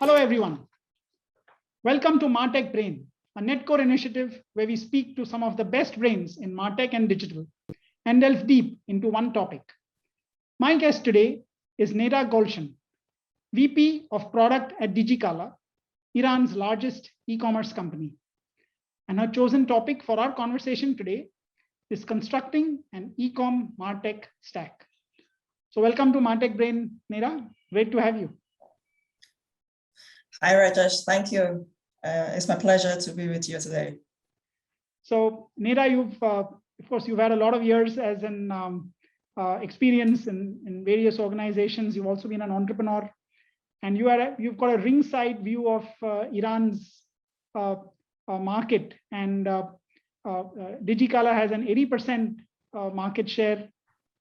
Hello, everyone. Welcome to MartechBrain, a NetCore initiative where we speak to some of the best brains in MarTech and digital and delve deep into one topic. My guest today is Neda Golshan, VP of Product at Digikala, Iran's largest e-commerce company. And her chosen topic for our conversation today is constructing an eComm Martech stack. So welcome to MartechBrain, Neda. Great to have you. Hi, Rajesh. Thank you. It's my pleasure to be with you today. So, Neda, you've had a lot of years as an experience in various organizations. You've also been an entrepreneur, and you've got a ringside view of Iran's market. And Digikala has an 80% market share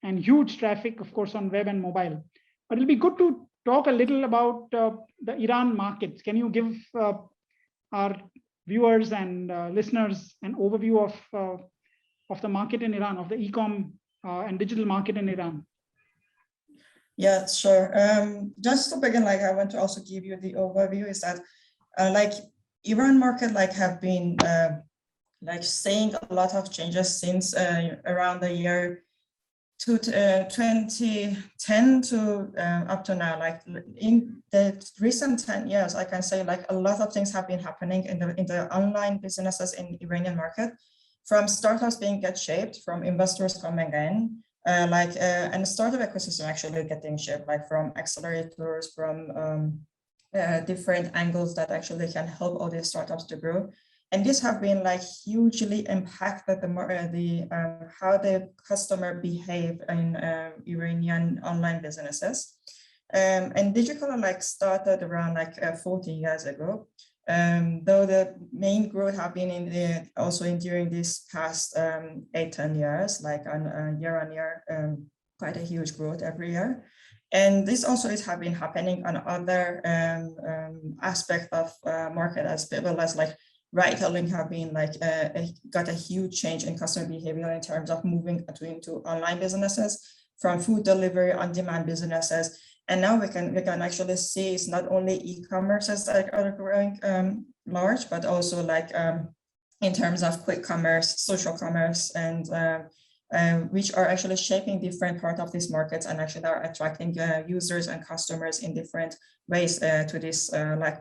and huge traffic, of course, on web and mobile. But it'll be good to talk a little about the Iran markets. Can you give our viewers and listeners an overview of the market in Iran, of the e-com and digital market in Iran? Yeah, sure. Just to begin, I want to also give you the overview is that Iran market have been seeing a lot of changes since around the year 2010 to up to now. In the recent 10 years, I can say a lot of things have been happening in the online businesses in Iranian market, from startups being get shaped, from investors coming in, and startup ecosystem actually getting shaped, from accelerators, from different angles that actually can help all these startups to grow. And this have been hugely impacted how the customer behave in Iranian online businesses. And Digikala started around 14 years ago. Though the main growth have been during this past 8-10 years, on year, quite a huge growth every year. And this also have been happening on other aspect of market as well as retailing have been got a huge change in customer behavior in terms of moving into online businesses, from food delivery, on-demand businesses. And now we can actually see it's not only e-commerces that are growing large, but also in terms of quick commerce, social commerce, and which are actually shaping different part of these markets and actually are attracting users and customers in different ways to these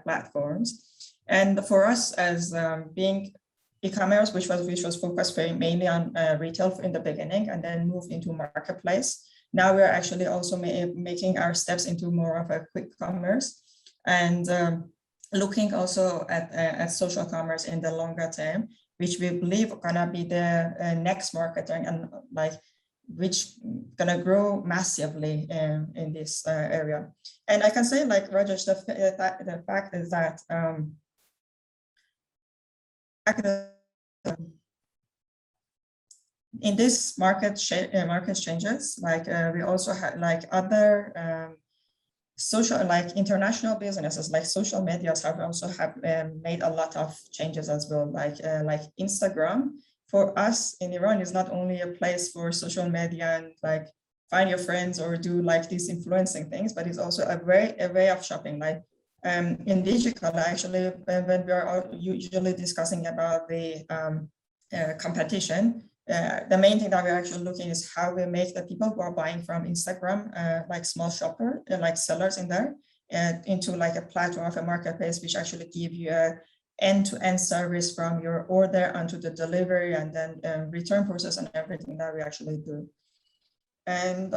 platforms. And for us as being e-commerce, which was focused mainly on retail in the beginning and then moved into marketplace. Now we're actually also making our steps into more of a quick commerce and looking also at social commerce in the longer term, which we believe gonna be the next marketing and which gonna grow massively in this area. And I can say Rajesh, the fact is that in this market changes, we also have other social international businesses social medias have also made a lot of changes as well, like Instagram for us in Iran is not only a place for social media and find your friends or do these influencing things, but it's also a way of shopping. In Digikala, actually, when we are usually discussing about the competition, the main thing that we're actually looking is how we make the people who are buying from Instagram, small shopper, sellers in there, into a platform of a marketplace, which actually give you a end-to-end service from your order onto the delivery and then return process and everything that we actually do. And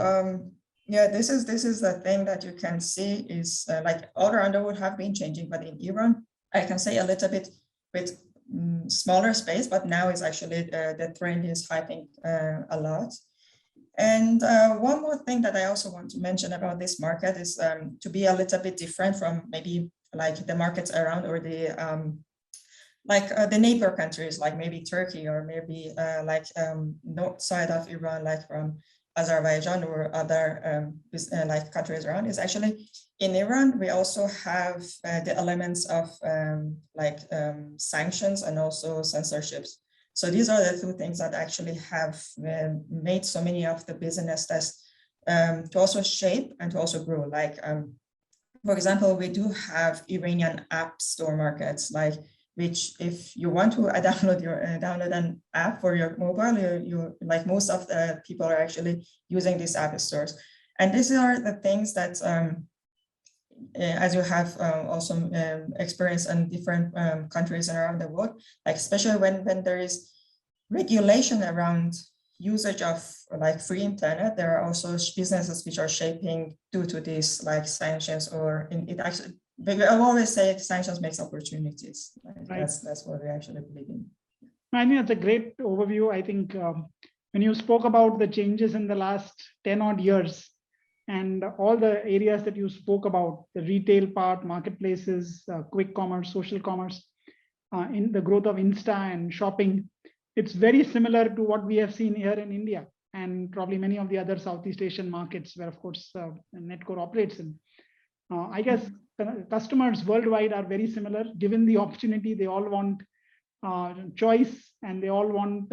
yeah, this is the thing that you can see is all around the world have been changing, but in Iran, I can say a little bit with smaller space, but now it's actually the trend is hyping a lot. And one more thing that I also want to mention about this market is to be a little bit different from maybe the markets around or the neighbor countries, maybe Turkey or maybe north side of Iran, from Azerbaijan or other countries around. Is actually in Iran we also have the elements of sanctions and also censorships. So these are the two things that actually have made so many of the businesses to also shape and to also grow. for example, we do have Iranian app store markets, like which if you want to download an app for your mobile, you like most of the people are actually using these app stores. And these are the things that, as you have also experience in different countries around the world, like especially when there is regulation around usage of like free internet, there are also businesses which are shaping due to these like sanctions, or it actually, I always say sanctions makes opportunities. Right? That's what we actually believe in. I think that's a great overview. I think when you spoke about the changes in the last 10 odd years and all the areas that you spoke about, the retail part, marketplaces, quick commerce, social commerce, in the growth of Insta and shopping, it's very similar to what we have seen here in India and probably many of the other Southeast Asian markets where, of course, Netcore operates in. I guess customers worldwide are very similar. Given the opportunity, they all want choice and they all want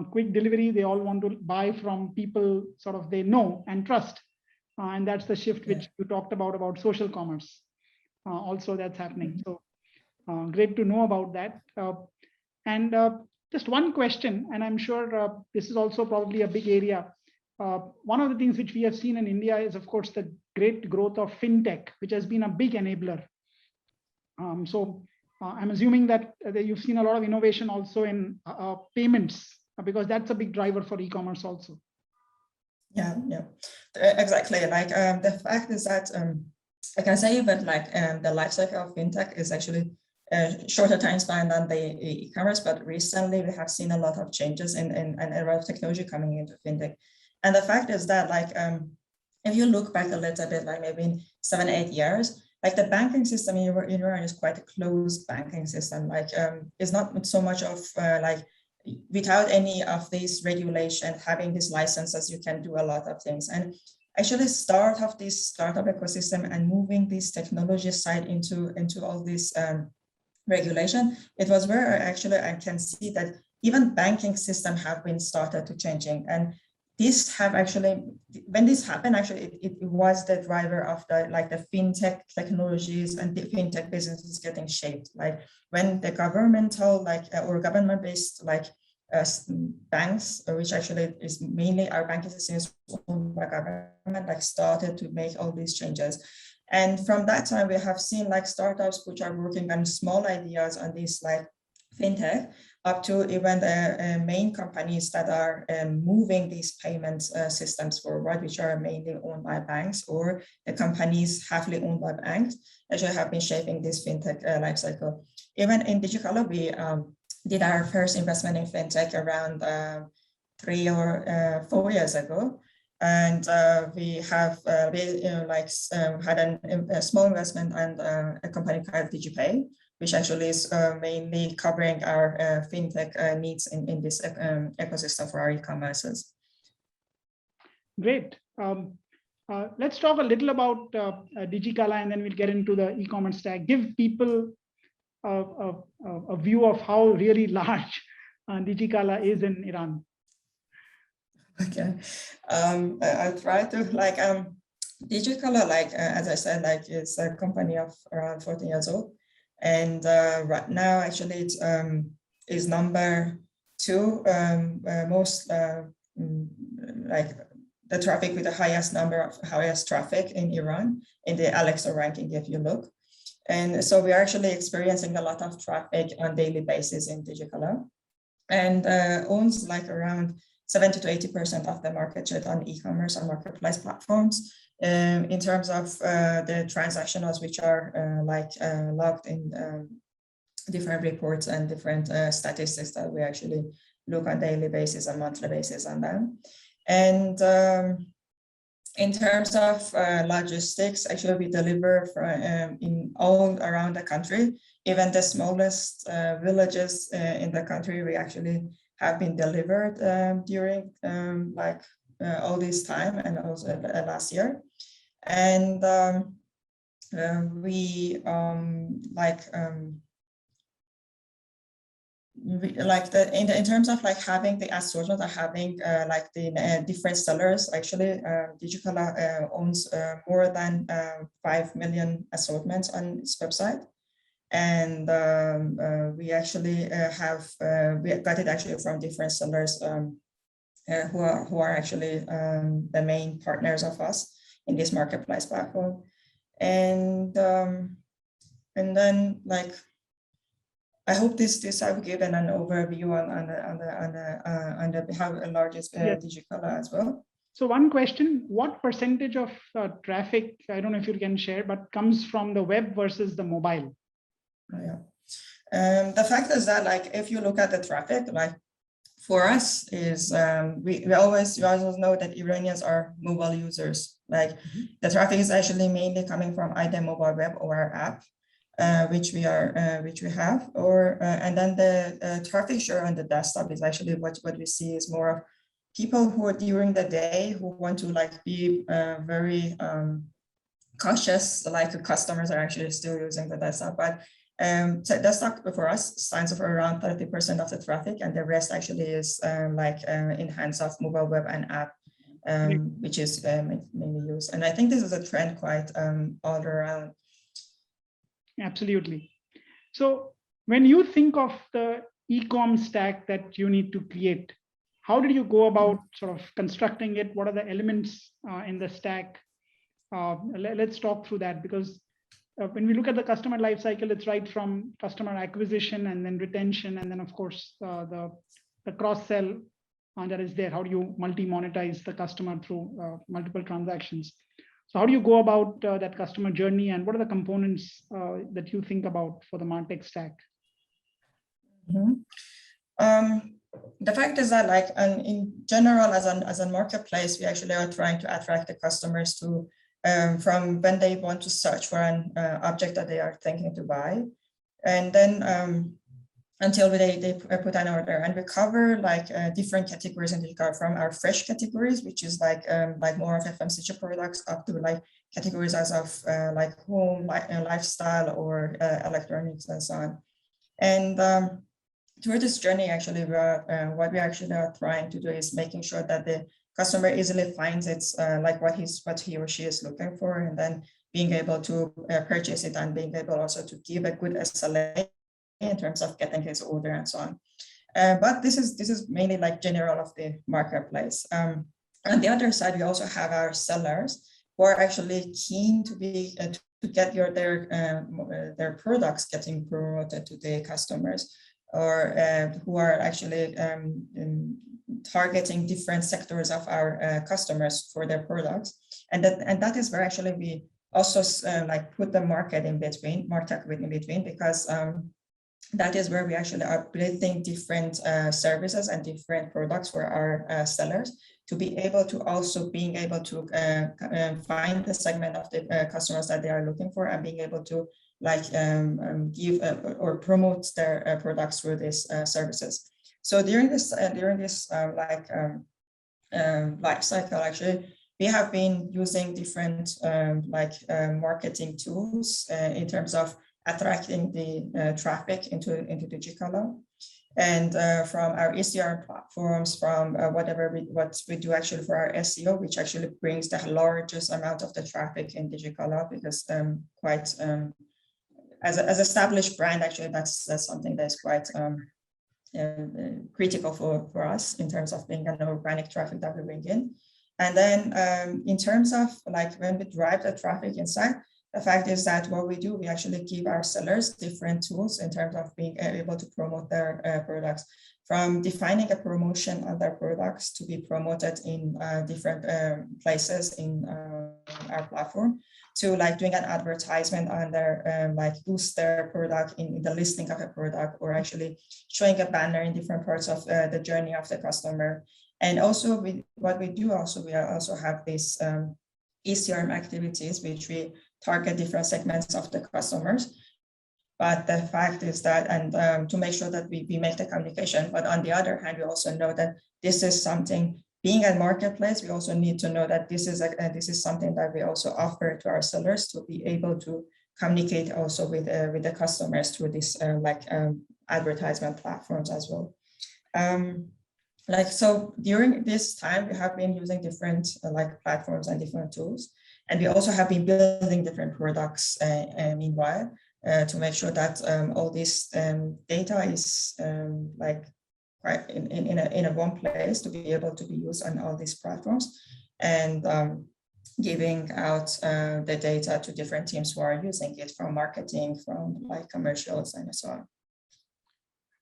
quick delivery. They all want to buy from people sort of they know and trust. And that's the shift which you talked about social commerce. Also, that's happening. So great to know about that. And just one question, and I'm sure this is also probably a big area. One of the things which we have seen in India is, of course, the great growth of fintech, which has been a big enabler. So I'm assuming that you've seen a lot of innovation also in payments, because that's a big driver for e-commerce also. Yeah, exactly. Like the fact is that I can say that like the life cycle of fintech is actually shorter time span than the e-commerce, but recently we have seen a lot of changes and a lot of technology coming into fintech. And the fact is that like if you look back a little bit, like maybe in 7-8 years, like the banking system in Iran is quite a closed banking system. Like it's not so much of like without any of these regulation, having these licenses, you can do a lot of things. And actually start of this startup ecosystem and moving this technology side into all this regulation, it was where actually I can see that even banking system have been started to changing. And this have actually, when this happened, actually it was the driver of the like the fintech technologies and the fintech businesses getting shaped. Like when the governmental like or government based like banks, which actually is mainly our banking system is owned by government, like started to make all these changes. And from that time, we have seen like startups which are working on small ideas on this like fintech, up to even the main companies that are moving these payment systems forward, which are mainly owned by banks, or the companies heavily owned by banks, actually have been shaping this fintech life cycle. Even in Digikala, we did our first investment in fintech around 3 or 4 years ago. And we have had a small investment and a company called DigiPay, which actually is mainly covering our fintech needs in this ecosystem for our e-commerces. Great. Let's talk a little about Digikala, and then we'll get into the e-commerce stack. Give people a view of how really large Digikala is in Iran. Okay, I'll try to like Digikala, like as I said, like it's a company of around 14 years old, and right now actually it is number 2 most like the traffic with the highest traffic in Iran in the Alexa ranking if you look. And so we are actually experiencing a lot of traffic on daily basis in Digikala, and owns like around 70 to 80% of the market share on e-commerce and marketplace platforms. In terms of the transactionals, which are logged in different reports and different statistics that we actually look on daily basis and monthly basis on them. And in terms of logistics, actually we deliver in all around the country. Even the smallest villages in the country, we actually have been delivered during all this time and also last year. And we in terms of like having the assortment or having like the different sellers, actually Digikala owns more than 5 million assortments on its website. And we actually we got it actually from different sellers who are actually the main partners of us in this marketplace platform. And then like, I hope this I've given an overview on the how large is Digikala as well. So one question: what percentage of traffic, I don't know if you can share, but comes from the web versus the mobile? Yeah, the fact is that like if you look at the traffic, like for us is we always know that Iranians are mobile users. Like the traffic is actually mainly coming from either mobile web or our app. Which we have, or and then the traffic share on the desktop is actually what we see is more of people who are during the day who want to like be very cautious, like the customers are actually still using the desktop, but so desktop for us stands for around 30% of the traffic, and the rest actually is in hands of mobile web and app, which is mainly used. And I think this is a trend quite all around. Absolutely. So when you think of the eComm stack that you need to create, how did you go about sort of constructing it? What are the elements in the stack? Let's talk through that, because when we look at the customer lifecycle, it's right from customer acquisition and then retention, and then of course the cross-sell that is there. How do you multi-monetize the customer through multiple transactions? So how do you go about that customer journey, and what are the components that you think about for the Martech stack? The fact is that like in general, as a marketplace, we actually are trying to attract the customers to from when they want to search for an object that they are thinking to buy, and then until they put an order. And we cover like different categories in Digikala, from our fresh categories, which is like more of FMCG products, up to like categories as of like home, lifestyle, or electronics and so on. And through this journey, actually, what we actually are trying to do is making sure that the customer easily finds it's like what he or she is looking for, and then being able to purchase it, and being able also to give a good SLA in terms of getting his order and so on. But this is mainly like general of the marketplace. On the other side, we also have our sellers who are actually keen to be to get their products getting promoted to the customers, or who are actually targeting different sectors of our customers for their products, and that is where actually we also like put the market in between, Martech in between, because that is where we actually are building different services and different products for our sellers, to be able to also being able to find the segment of the customers that they are looking for, and being able to like give or promote their products through these services. So during this life cycle, actually, we have been using different marketing tools in terms of attracting the traffic into Digikala, and from our ECR platforms, from what we do actually for our SEO, which actually brings the largest amount of the traffic in Digikala, because quite as established brand, actually that's something that is quite critical for us in terms of being an organic traffic that we bring in. And then in terms of like when we drive the traffic inside, the fact is that what we do, we actually give our sellers different tools in terms of being able to promote their products, from defining a promotion on their products to be promoted in different places in our platform, to like doing an advertisement on their like boost their product in the listing of a product, or actually showing a banner in different parts of the journey of the customer. And also what we do also, we also have these ECRM activities, which we target different segments of the customers. But the fact is that, and to make sure that we make the communication, but on the other hand, we also know that this is something, being a marketplace, we also need to know that this is something that we also offer to our sellers, to be able to communicate also with the customers through this advertisement platforms as well. Like, so during this time, we have been using different like platforms and different tools. And we also have been building different products meanwhile to make sure that all this data is like right in a one place to be able to be used on all these platforms, and giving out the data to different teams who are using it, from marketing, from like commercials, and so on.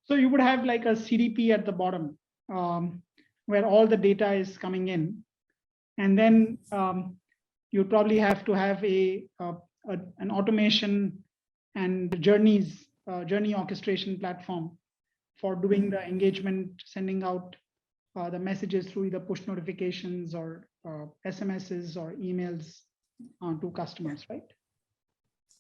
So you would have like a CDP at the bottom where all the data is coming in, and then you probably have to have an automation and journey orchestration platform for doing the engagement, sending out the messages through either push notifications or SMSs or emails to customers, right?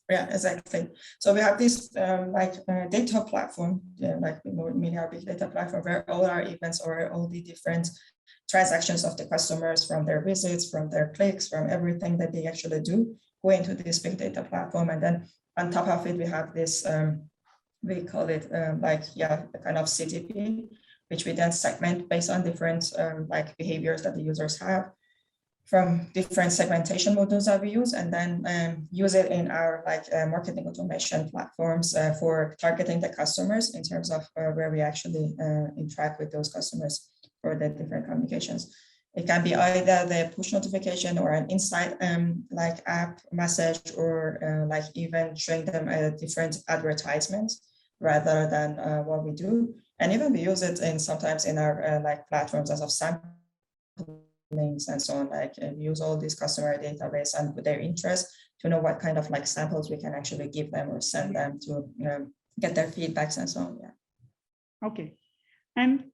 Yeah, exactly. So we have this data platform, like media big data platform, where all our events or all the different transactions of the customers, from their visits, from their clicks, from everything that they actually do, go into this big data platform. And then on top of it, we have this, we call it a kind of CDP, which we then segment based on different like behaviors that the users have, from different segmentation modules that we use, and then use it in our marketing automation platforms for targeting the customers in terms of where we actually interact with those customers for the different communications. It can be either the push notification or an inside like app message, or like even showing them a different advertisement rather than what we do. And even we use it sometimes in our like platforms as of sample links and so on. Like we use all these customer database and with their interest to know what kind of like samples we can actually give them or send them to get their feedbacks and so on. Yeah. Okay. And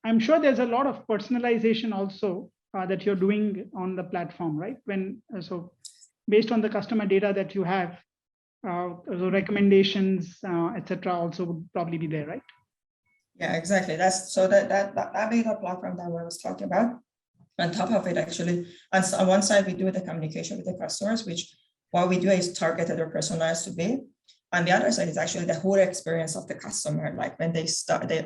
I'm sure there's a lot of personalization also that you're doing on the platform, right? So based on the customer data that you have, so recommendations, etc., also would probably be there, right? Yeah, exactly. That's so that data platform that I was talking about. On top of it, actually, on one side, we do the communication with the customers, which what we do is targeted or personalized to be. On the other side is actually the whole experience of the customer. Like when they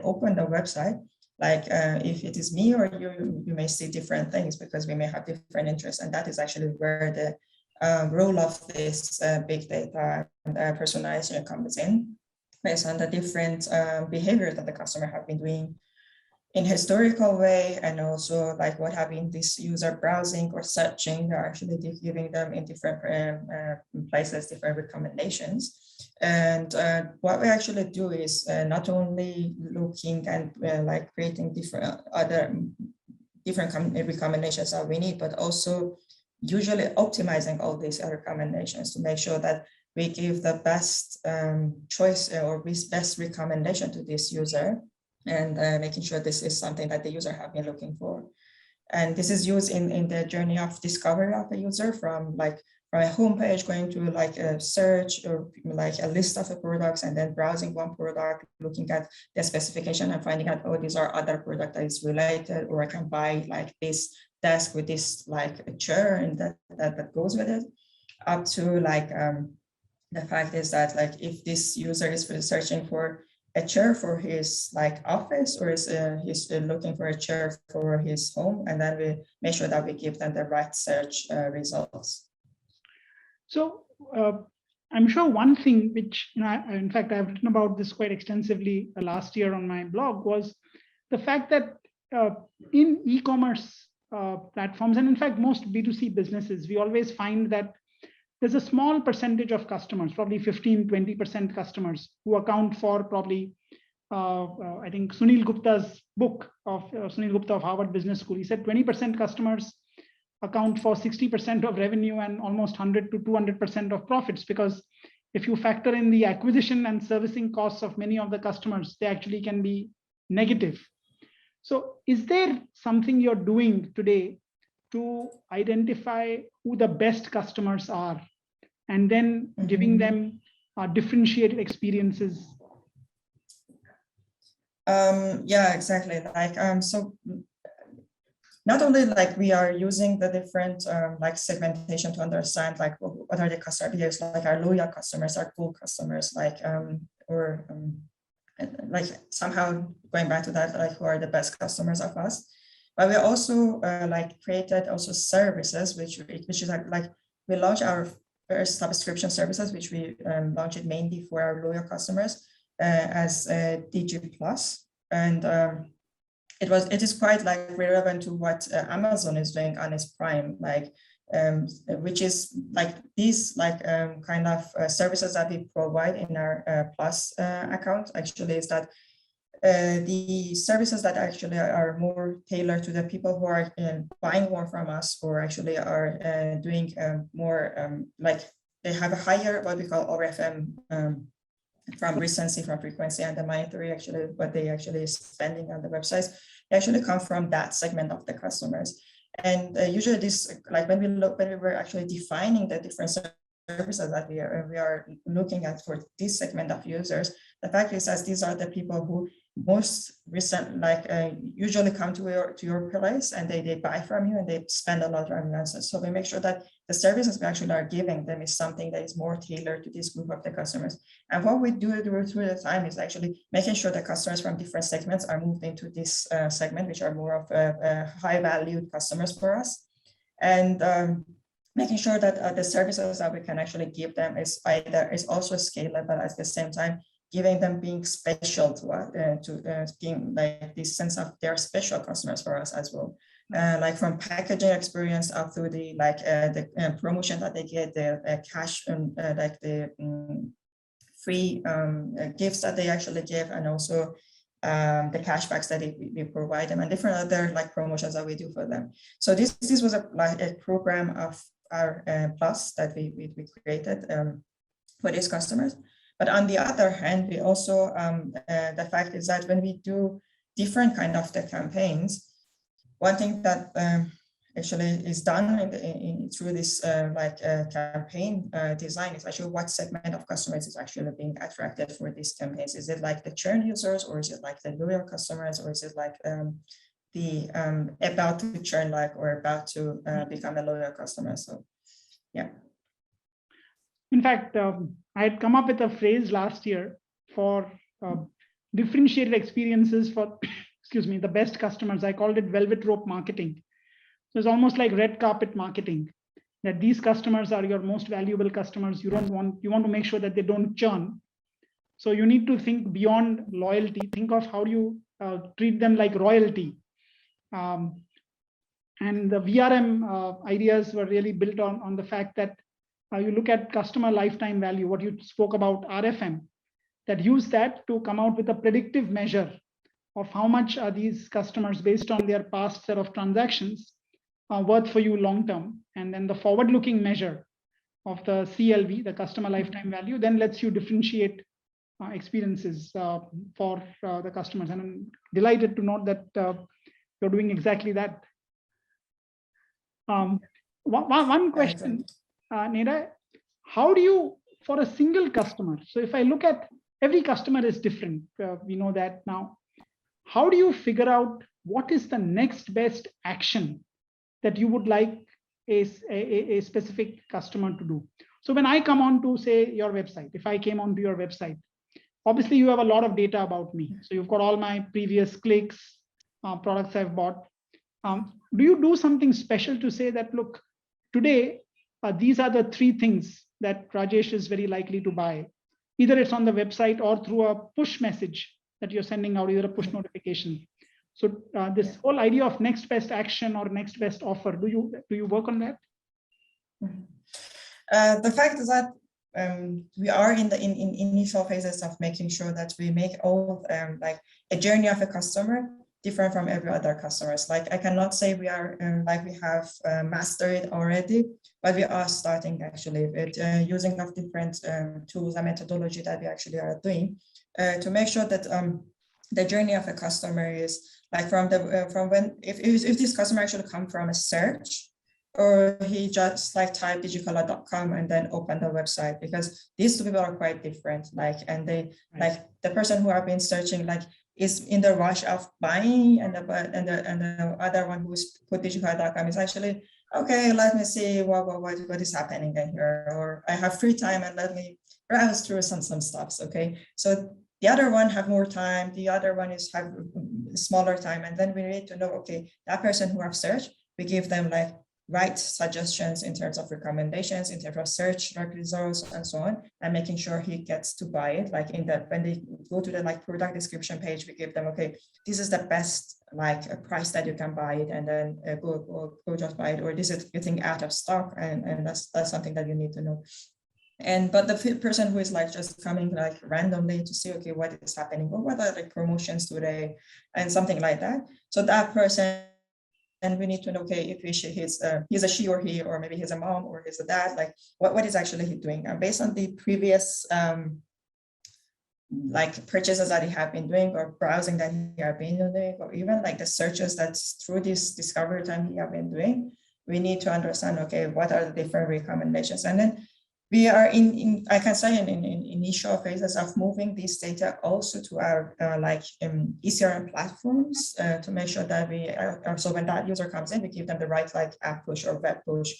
open the website, like if it is me or you may see different things because we may have different interests. And that is actually where the role of this big data and personalization comes in, based on the different behaviors that the customer have been doing in historical way, and also like what have been this user browsing or searching. They're actually giving them in different places different recommendations. And what we actually do is not only looking and like creating different recommendations that we need, but also usually optimizing all these recommendations to make sure that we give the best choice or best recommendation to this user, and making sure this is something that the user have been looking for. And this is used in the journey of discovery of a user, from a homepage going to like a search or like a list of the products, and then browsing one product, looking at the specification and finding out, oh, these are other product that is related, or I can buy like this desk with this like a chair and that goes with it, up to like the fact is that like if this user is searching for a chair for his like office, or is he's looking for a chair for his home, and then we make sure that we give them the right search results. So I'm sure one thing which, in fact, I've written about this quite extensively last year on my blog, was the fact that in e-commerce platforms, and in fact, most B2C businesses, we always find that there's a small percentage of customers, probably 15-20% customers, who account for probably, I think Sunil Gupta's book of Sunil Gupta of Harvard Business School, he said 20% customers account for 60% of revenue and almost 100 to 200% of profits, because if you factor in the acquisition and servicing costs of many of the customers, they actually can be negative. So is there something you're doing today to identify who the best customers are, and then giving them differentiated experiences? Yeah, exactly. Like so not only like we are using the different like segmentation to understand like what are the customer behaviors, like our loyal customers, our cool customers, like like somehow going back to that, like who are the best customers of us. But we also like created also services, which is like we launched our first subscription services, which we launched it mainly for our loyal customers as Digi Plus, and it is quite like relevant to what Amazon is doing on its Prime, like which is like these like kind of services that we provide in our Plus account actually is that the services that actually are more tailored to the people who are buying more from us, or actually are doing more like they have a higher what we call RFM from recency, from frequency, and the monetary actually what they actually is spending on the websites, they actually come from that segment of the customers. And usually this, like when we were actually defining the different services that we are looking at for this segment of users, the fact is that these are the people who most recent, like usually come to your place, and they buy from you and they spend a lot on you. So we make sure that the services we actually are giving them is something that is more tailored to this group of the customers. And what we do through the time is actually making sure the customers from different segments are moved into this segment, which are more of high valued customers for us. And making sure that the services that we can actually give them is also scalable at the same time, giving them being special to being like this sense of they're special customers for us as well. Like from packaging experience up to the like the promotion that they get, the cash and like the free gifts that they actually give, and also the cashbacks that we provide them, and different other like promotions that we do for them. So this was like a program of our Plus that we created for these customers. But on the other hand, we also the fact is that when we do different kind of the campaigns, one thing that actually is done through this campaign design is actually what segment of customers is actually being attracted for these campaigns. Is it like the churn users, or is it like the loyal customers, or is it like the about to churn, like, or about to become a loyal customer? So yeah. In fact, I had come up with a phrase last year for differentiated experiences for, excuse me, the best customers. I called it velvet rope marketing. So it's almost like red carpet marketing, that these customers are your most valuable customers. You want to make sure that they don't churn. So you need to think beyond loyalty. Think of how you treat them like royalty. And the VRM ideas were really built on the fact that you look at customer lifetime value, what you spoke about, RFM, that use that to come out with a predictive measure of how much are these customers based on their past set of transactions worth for you long term. And then the forward-looking measure of the CLV, the customer lifetime value, then lets you differentiate experiences for the customers. And I'm delighted to note that you're doing exactly that. One question, Neda, how do you, for a single customer, so if I look at every customer is different, we know that now, how do you figure out what is the next best action that you would like a specific customer to do? So when I come on to, say, your website, if I came onto your website, obviously you have a lot of data about me. So you've got all my previous clicks, products I've bought. Do you do something special to say that, look, today, these are the 3 things that Rajesh is very likely to buy? Either it's on the website or through a push message that you're sending out, either a push notification. So this whole idea of next best action or next best offer, do you work on that? The fact is that we are in the initial phases of making sure that we make all like a journey of a customer different from every other customers. Like I cannot say we are like we have mastered it already, but we are starting actually with using of different tools and methodology that we actually are doing to make sure that the journey of a customer is like from when if this customer actually come from a search, or he just like type digikala.com and then open the website, because these 2 people are quite different. Like, and they like the person who have been searching like is in the rush of buying, and the other one who's put digikala.com is actually, okay, let me see what is happening in here, or I have free time and let me browse through some stuffs. Okay, so the other one have more time, the other one is have smaller time. And then we need to know, okay, that person who have searched, we give them like right suggestions in terms of recommendations, in terms of search like results and so on, and making sure he gets to buy it. Like in the, when they go to the like product description page, we give them, okay, this is the best like a price that you can buy it, and then go just buy it, or this is getting out of stock, and that's something that you need to know. And but the person who is like just coming like randomly to see, okay, what is happening, or what are the promotions today, and something like that. So that person, and we need to know, okay, if he's a she or he, or maybe he's a mom or he's a dad, like what is actually he doing, and based on the previous like purchases that he have been doing, or browsing that he have been doing, or even like the searches that's through this discovery time he have been doing, we need to understand, okay, what are the different recommendations. And then we are in I can say in initial phases of moving this data also to our ECRM platforms to make sure that we are, so when that user comes in, we give them the right like app push or web push,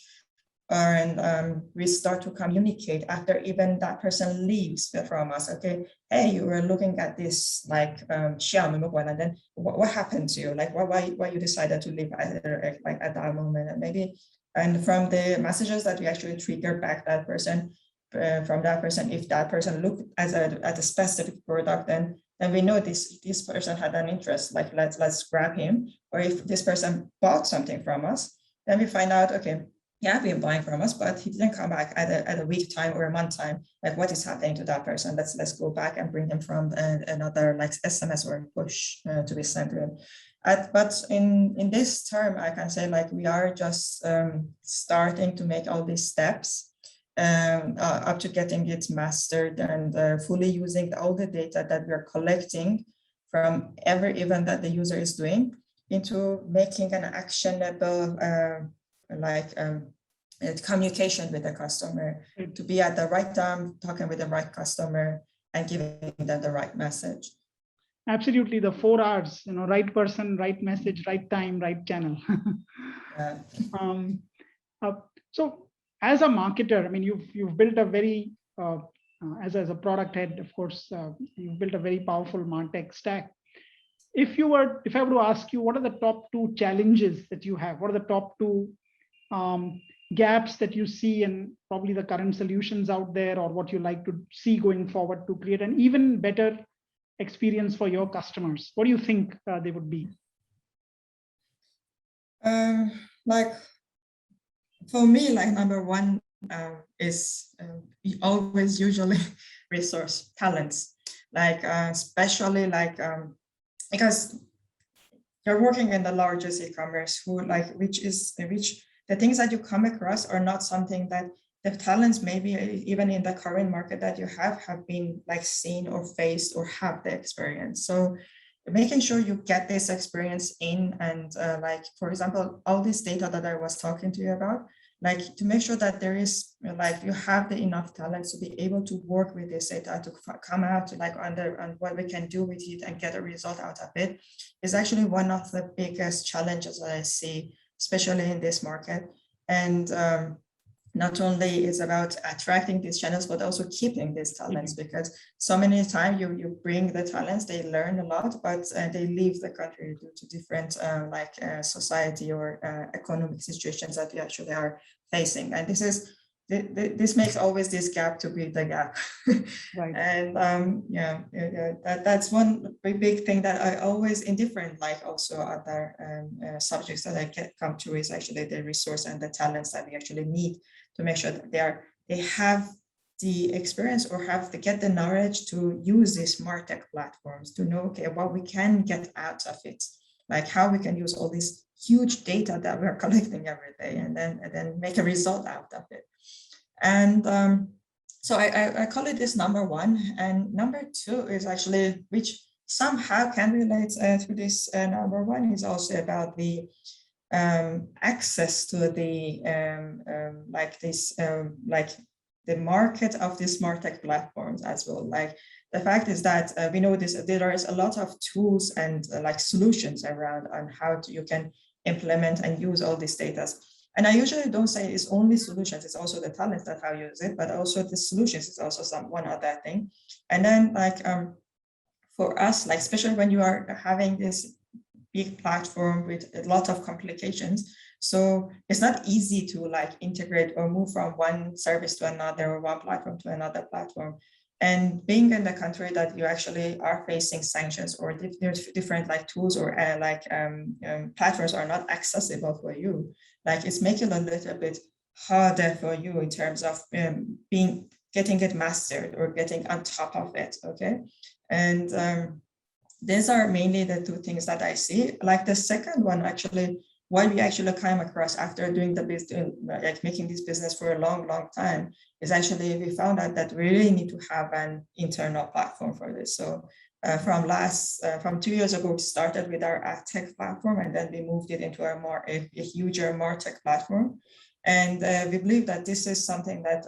and we start to communicate after even that person leaves from us. Okay, hey, you were looking at this like Xiaomi mobile, and then what happened to you? Like why you decided to leave at that moment? And maybe, and from the messages that we actually trigger back that person, from that person, if that person looked at a specific product, then we know this person had an interest. Like let's grab him. Or if this person bought something from us, then we find out, okay, yeah, been buying from us, but he didn't come back at a week time or a month time. Like what is happening to that person? Let's go back and bring him from another like SMS or push to be sent to him. But in this term, I can say like we are just starting to make all these steps up to getting it mastered and fully using all the data that we are collecting from every event that the user is doing into making an actionable communication with the customer, to be at the right time, talking with the right customer and giving them the right message. Absolutely, the 4 R's, right person, right message, right time, right channel. Yeah. So as a marketer, I mean, you've built a very, as a product head, of course, you've built a very powerful Martech stack. If I were to ask you, what are the top 2 challenges that you have? What are the top 2 gaps that you see in probably the current solutions out there, or what you like to see going forward to create an even better experience for your customers? What do you think they would be? Like for me, like number 1 is always usually resource talents, like especially like because you're working in the largest e-commerce, which the things that you come across are not something that the talents, maybe even in the current market that you have been like seen or faced or have the experience. So making sure you get this experience in, and like, for example, all this data that I was talking to you about, like to make sure that there is like you have the enough talents to be able to work with this data to come out like and what we can do with it and get a result out of it is actually one of the biggest challenges that I see, especially in this market. And not only is about attracting these channels, but also keeping these talents, because so many times you bring the talents, they learn a lot, but they leave the country due to different society or economic situations that we actually are facing. And this makes always this gap to be the gap. Right. And that's one big thing that I always, in different like also other subjects that I come to, is actually the resource and the talents that we actually need to make sure that they have the experience or get the knowledge to use these Martech platforms, to know, okay, what we can get out of it, like how we can use all this huge data that we're collecting every day and then make a result out of it. And so I call it this number 1. And number 2 is actually, which somehow can relate to this number 1, is also about the access to the the market of these Martech platforms as well. Like the fact is that we know there is a lot of tools and like solutions around on how you can implement and use all these data. And I usually don't say it's only solutions, it's also the talents that how you use it, but also the solutions is also one other thing. And then like for us, like especially when you are having this big platform with a lot of complications. So it's not easy to like integrate or move from one service to another or one platform to another platform. And being in the country that you actually are facing sanctions or there's different like tools or platforms are not accessible for you, like it's making it a little bit harder for you in terms of getting it mastered or getting on top of it. Okay. And these are mainly the two things that I see. Like the second one, actually, what we actually came across after doing the business, like making this business for a long time, is actually we found out that we really need to have an internal platform for this. So from 2 years ago, we started with our ad tech platform, and then we moved it into a huger Martech platform. And we believe that this is something that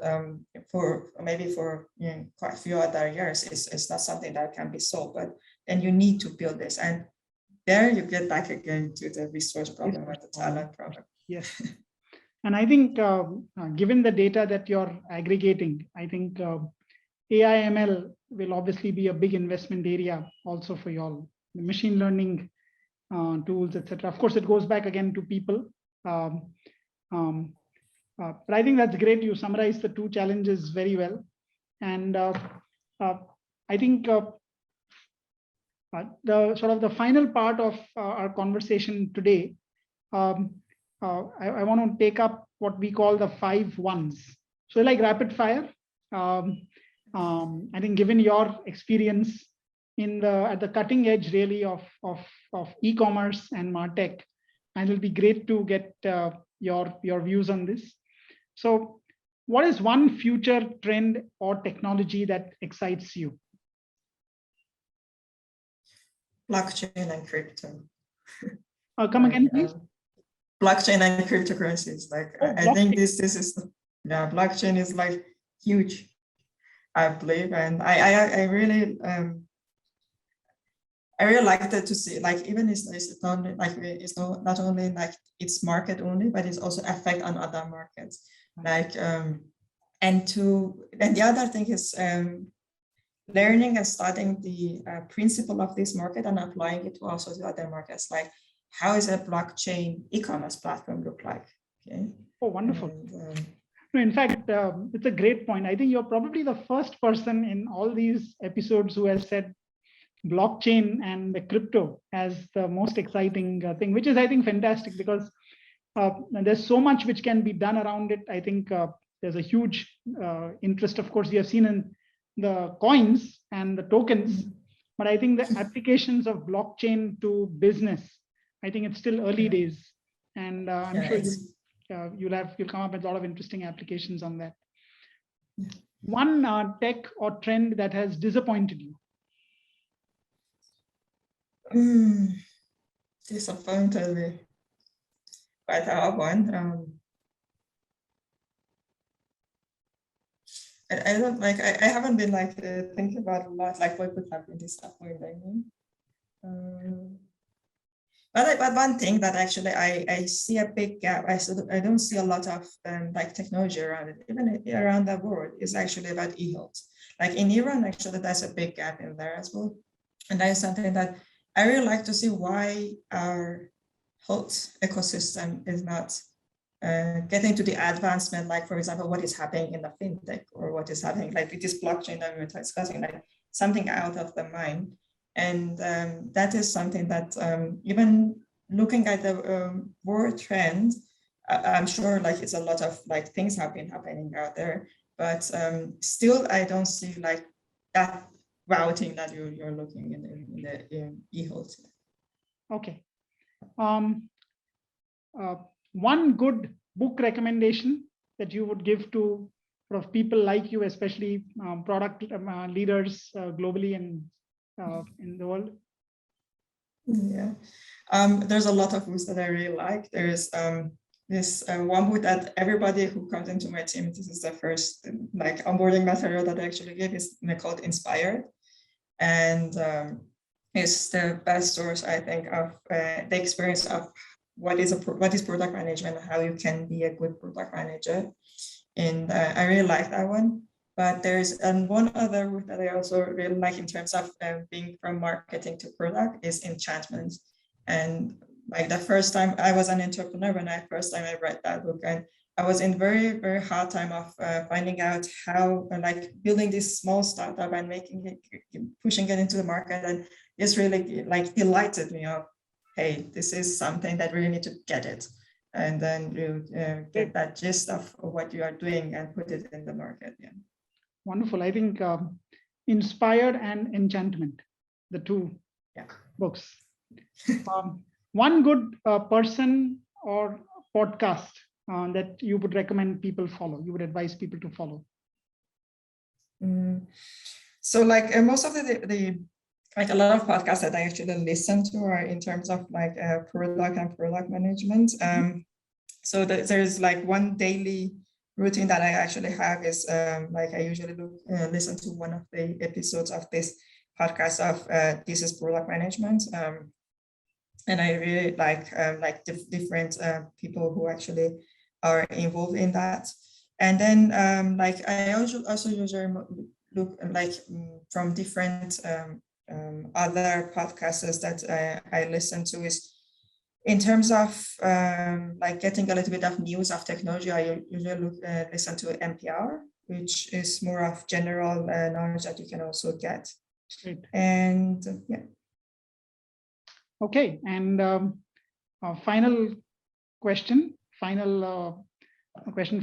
for quite a few other years is not something that can be solved, but then you need to build this. And there you get back again to the resource problem or the talent problem. Yes. And I think given the data that you're aggregating, I think AI ML will obviously be a big investment area also for you all. The machine learning tools, etc. Of course, it goes back again to people. But I think that's great. You summarized the two challenges very well. And I think the sort of the final part of our conversation today, I want to take up what we call the 5 ones. So like rapid fire. I think given your experience at the cutting edge really of e-commerce and Martech, and it'll be great to get your views on this. So what is one future trend or technology that excites you? Blockchain and crypto. Come again, please. Blockchain and cryptocurrencies. Like I think this is blockchain is like huge, I believe, and I really like that to see, like even it's not like it's not only like it's market only, but it's also effect on other markets. Like and the other thing is learning and studying the principle of this market and applying it to also the other markets. Like how is a blockchain e-commerce platform look like? Okay. Oh, wonderful. And, no, in fact, it's a great point. I think you're probably the first person in all these episodes who has said blockchain and the crypto as the most exciting thing, which is, I think, fantastic, because there's so much which can be done around it. I think there's a huge interest. Of course, you have seen in the coins and the tokens, but I think the applications of blockchain to business, I think it's still early days, and I'm sure you'll come up with a lot of interesting applications on that. One tech or trend that has disappointed you? Disappointed me. Quite a hard one. I don't like. I haven't been like thinking about a lot. Like what could have been disappointing. But one thing that actually I see a big gap. I don't see a lot of like technology around it, even around the world, is actually about e-health. Like in Iran, actually, that's a big gap in there as well, and that is something that I really like to see why our health ecosystem is not getting to the advancement, like for example, what is happening in the fintech or what is happening like with this blockchain that we were discussing, like something out of the mind. And that is something that even looking at the world trend, I'm sure like it's a lot of like things have been happening out there, but still I don't see like that routing that you're looking in the e-health. Okay. One good book recommendation that you would give to sort of people like you, especially product leaders globally and in the world? Yeah, there's a lot of books that I really like. There's this one book that everybody who comes into my team, this is the first like onboarding material that I actually give, is called Inspired, and it's the best source, I think, of the experience of what is product management and how you can be a good product manager. And I really like that one. But there's one other route that I also really like in terms of being from marketing to product is enchantment. And like the first time I was an entrepreneur, when I read that book, and I was in very, very hard time of finding out how like building this small startup and making it, pushing it into the market. And it's really like delighted me of, hey, this is something that really need to get it. And then you get that gist of what you are doing and put it in the market. Yeah. Wonderful. I think Inspired and Enchantment, the two books. One good person or podcast that you would recommend people follow, you would advise people to follow? So like most of the like a lot of podcasts that I actually listen to are in terms of like product and product management. So there's like one daily routine that I actually have is like I usually listen to one of the episodes of this podcast of This is Product Management. And I really like different people who actually are involved in that. And then like I also usually look like from different other podcasts that I listen to is in terms of like getting a little bit of news of technology. I usually listen to NPR, which is more of general knowledge that you can also get. Great. And yeah. Okay, and final question for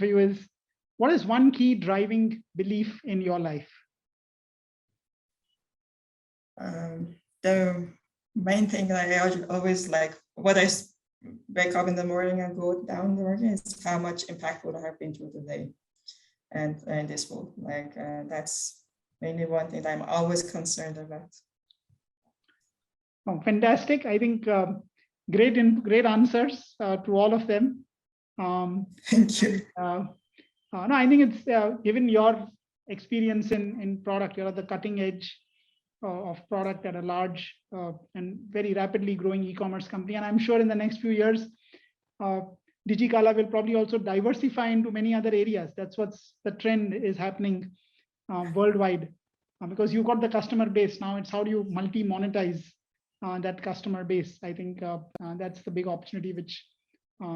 you is, what is one key driving belief in your life? The main thing that I always like, what I wake up in the morning and go down the morning is how much impactful I have been through the day and this world. Like that's mainly one thing that I'm always concerned about. Oh, fantastic. I think great answers to all of them. Thank you. No, I think it's given your experience in product, you're at the cutting edge of product at a large and very rapidly growing e-commerce company. And I'm sure in the next few years, Digikala will probably also diversify into many other areas. That's what's the trend is happening worldwide because you got the customer base. Now it's how do you multi-monetize that customer base. I think that's the big opportunity which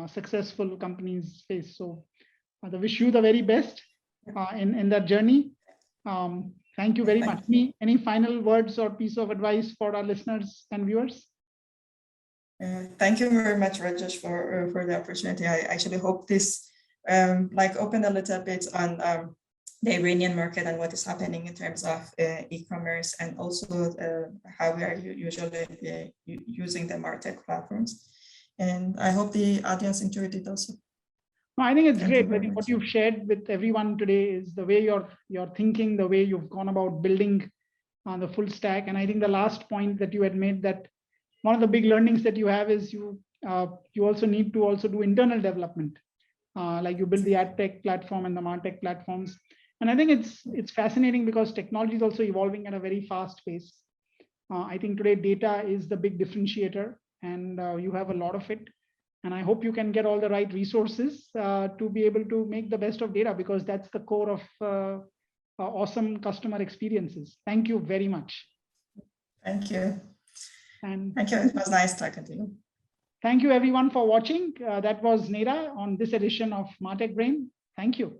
successful companies face. So I wish you the very best in that journey. Thank you very much. Any final words or piece of advice for our listeners and viewers? Thank you very much, Rajesh, for the opportunity. I actually hope this like opened a little bit on the Iranian market and what is happening in terms of e-commerce and also how we are usually using the Martech platforms. And I hope the audience enjoyed it also. No, I think it's great. I think what you've shared with everyone today is the way you're thinking, the way you've gone about building the full stack. And I think the last point that you had made, that one of the big learnings that you have is you also need to also do internal development, like you build the ad tech platform and the Martech platforms. And I think it's fascinating because technology is also evolving at a very fast pace. I think today data is the big differentiator, and you have a lot of it. And I hope you can get all the right resources to be able to make the best of data, because that's the core of awesome customer experiences. Thank you very much. Thank you. And thank you. It was nice talking to you. Thank you everyone for watching. That was Neda on this edition of MartechBrain. Thank you.